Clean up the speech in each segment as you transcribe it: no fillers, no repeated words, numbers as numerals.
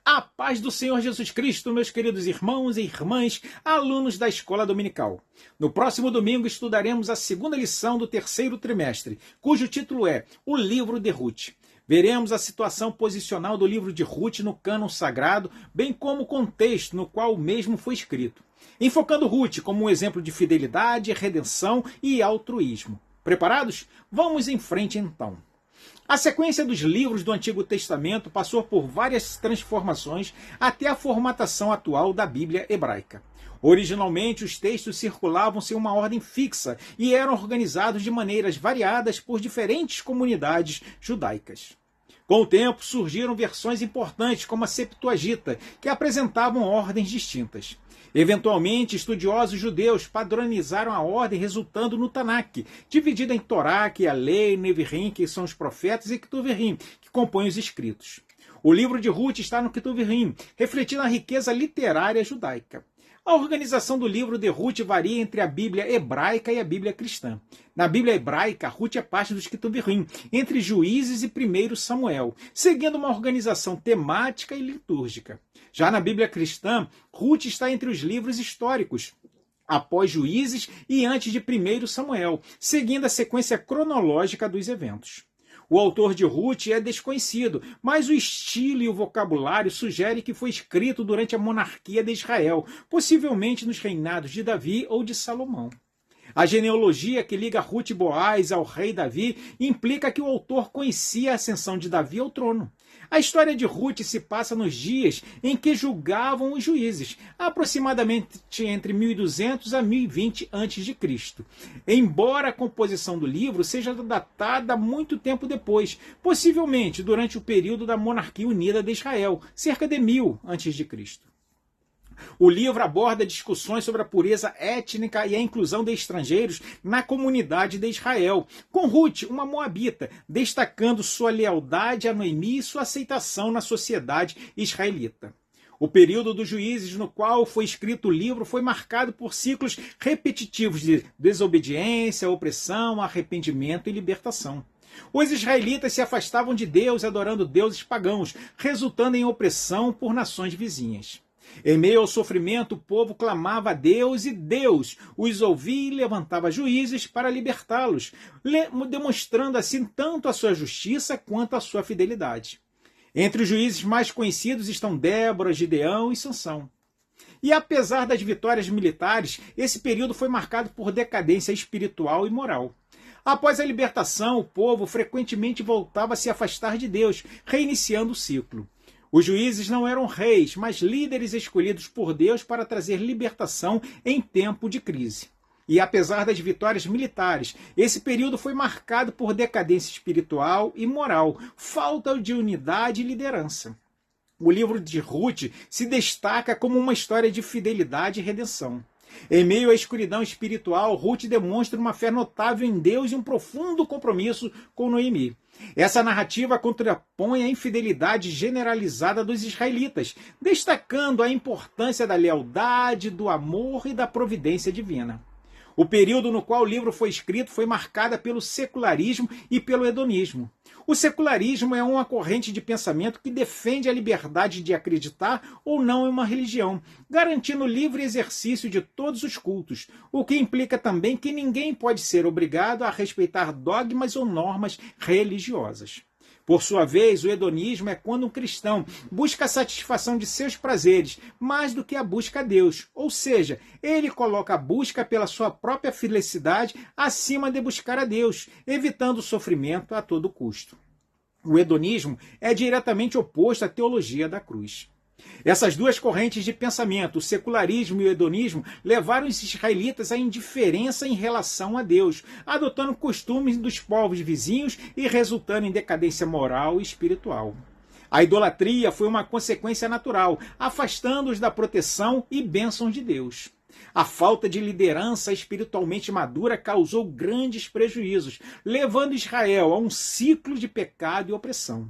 A paz do Senhor Jesus Cristo, meus queridos irmãos e irmãs, alunos da Escola Dominical. No próximo domingo estudaremos a segunda lição do terceiro trimestre, cujo título é O Livro de Ruth. Veremos a situação posicional do livro de Ruth no cânon sagrado, bem como o contexto no qual o mesmo foi escrito, enfocando Ruth como um exemplo de fidelidade, redenção e altruísmo. Preparados? Vamos em frente então. A sequência dos livros do Antigo Testamento passou por várias transformações até a formatação atual da Bíblia hebraica. Originalmente, os textos circulavam sem uma ordem fixa e eram organizados de maneiras variadas por diferentes comunidades judaicas. Com o tempo, surgiram versões importantes, como a Septuaginta, que apresentavam ordens distintas. Eventualmente, estudiosos judeus padronizaram a ordem, resultando no Tanakh, dividida em Torá, que é a lei, Nevi'im, que são os profetas, e Ketuvim, que compõem os escritos. O livro de Ruth está no Ketuvim, refletindo a riqueza literária judaica. A organização do livro de Ruth varia entre a Bíblia hebraica e a Bíblia cristã. Na Bíblia hebraica, Ruth é parte dos Ketuvim, entre Juízes e 1 Samuel, seguindo uma organização temática e litúrgica. Já na Bíblia cristã, Ruth está entre os livros históricos, após Juízes e antes de 1 Samuel, seguindo a sequência cronológica dos eventos. O autor de Ruth é desconhecido, mas o estilo e o vocabulário sugerem que foi escrito durante a monarquia de Israel, possivelmente nos reinados de Davi ou de Salomão. A genealogia que liga Ruth e Boaz ao rei Davi implica que o autor conhecia a ascensão de Davi ao trono. A história de Ruth se passa nos dias em que julgavam os juízes, aproximadamente entre 1200 a 1020 a.C. Embora a composição do livro seja datada muito tempo depois, possivelmente durante o período da monarquia unida de Israel, cerca de 1000 a.C. O livro aborda discussões sobre a pureza étnica e a inclusão de estrangeiros na comunidade de Israel, com Ruth, uma moabita, destacando sua lealdade a Noemi e sua aceitação na sociedade israelita. O período dos juízes no qual foi escrito o livro foi marcado por ciclos repetitivos de desobediência, opressão, arrependimento e libertação. Os israelitas se afastavam de Deus adorando deuses pagãos, resultando em opressão por nações vizinhas. Em meio ao sofrimento, o povo clamava a Deus e Deus os ouvia e levantava juízes para libertá-los, demonstrando assim tanto a sua justiça quanto a sua fidelidade. Entre os juízes mais conhecidos estão Débora, Gideão e Sansão. E apesar das vitórias militares, esse período foi marcado por decadência espiritual e moral. Após a libertação, o povo frequentemente voltava a se afastar de Deus, reiniciando o ciclo. Os juízes não eram reis, mas líderes escolhidos por Deus para trazer libertação em tempo de crise. E apesar das vitórias militares, esse período foi marcado por decadência espiritual e moral, falta de unidade e liderança. O livro de Ruth se destaca como uma história de fidelidade e redenção. Em meio à escuridão espiritual, Ruth demonstra uma fé notável em Deus e um profundo compromisso com Noemi. Essa narrativa contrapõe a infidelidade generalizada dos israelitas, destacando a importância da lealdade, do amor e da providência divina. O período no qual o livro foi escrito foi marcado pelo secularismo e pelo hedonismo. O secularismo é uma corrente de pensamento que defende a liberdade de acreditar ou não em uma religião, garantindo o livre exercício de todos os cultos, o que implica também que ninguém pode ser obrigado a respeitar dogmas ou normas religiosas. Por sua vez, o hedonismo é quando um cristão busca a satisfação de seus prazeres mais do que a busca a Deus, ou seja, ele coloca a busca pela sua própria felicidade acima de buscar a Deus, evitando o sofrimento a todo custo. O hedonismo é diretamente oposto à teologia da cruz. Essas duas correntes de pensamento, o secularismo e o hedonismo, levaram os israelitas à indiferença em relação a Deus, adotando costumes dos povos vizinhos e resultando em decadência moral e espiritual. A idolatria foi uma consequência natural, afastando-os da proteção e bênçãos de Deus. A falta de liderança espiritualmente madura causou grandes prejuízos, levando Israel a um ciclo de pecado e opressão.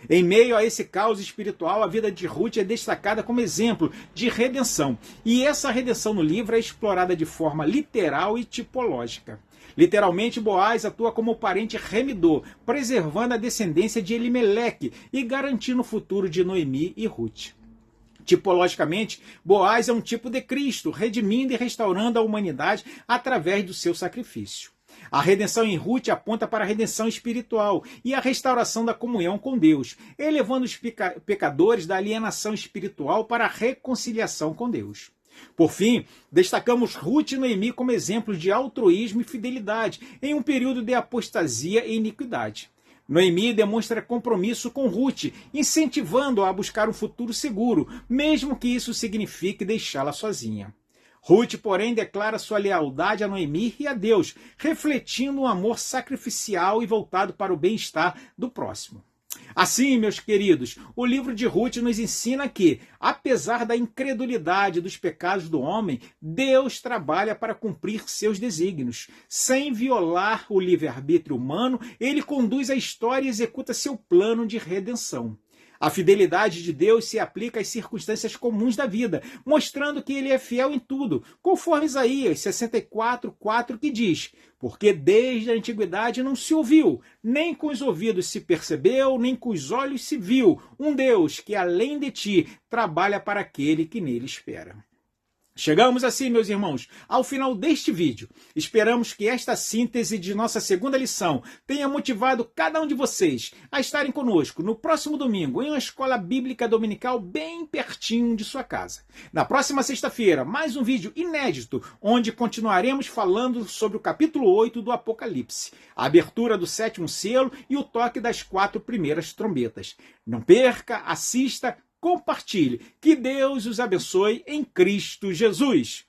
Em meio a esse caos espiritual, a vida de Ruth é destacada como exemplo de redenção. E essa redenção no livro é explorada de forma literal e tipológica. Literalmente, Boaz atua como o parente remidor, preservando a descendência de Elimeleque e garantindo o futuro de Noemi e Ruth. Tipologicamente, Boaz é um tipo de Cristo, redimindo e restaurando a humanidade através do seu sacrifício. A redenção em Ruth aponta para a redenção espiritual e a restauração da comunhão com Deus, elevando os pecadores da alienação espiritual para a reconciliação com Deus. Por fim, destacamos Ruth e Noemi como exemplos de altruísmo e fidelidade em um período de apostasia e iniquidade. Noemi demonstra compromisso com Ruth, incentivando-a a buscar um futuro seguro, mesmo que isso signifique deixá-la sozinha. Ruth, porém, declara sua lealdade a Noemi e a Deus, refletindo um amor sacrificial e voltado para o bem-estar do próximo. Assim, meus queridos, o livro de Ruth nos ensina que, apesar da incredulidade dos pecados do homem, Deus trabalha para cumprir seus desígnios. Sem violar o livre-arbítrio humano, ele conduz a história e executa seu plano de redenção. A fidelidade de Deus se aplica às circunstâncias comuns da vida, mostrando que ele é fiel em tudo, conforme Isaías 64:4, que diz: porque desde a antiguidade não se ouviu, nem com os ouvidos se percebeu, nem com os olhos se viu, um Deus que, além de ti, trabalha para aquele que nele espera. Chegamos assim, meus irmãos, ao final deste vídeo. Esperamos que esta síntese de nossa segunda lição tenha motivado cada um de vocês a estarem conosco no próximo domingo em uma escola bíblica dominical bem pertinho de sua casa. Na próxima sexta-feira, mais um vídeo inédito, onde continuaremos falando sobre o capítulo 8 do Apocalipse, a abertura do 7º selo e o toque das 4 primeiras trombetas. Não perca, assista, compartilhe. Que Deus os abençoe em Cristo Jesus.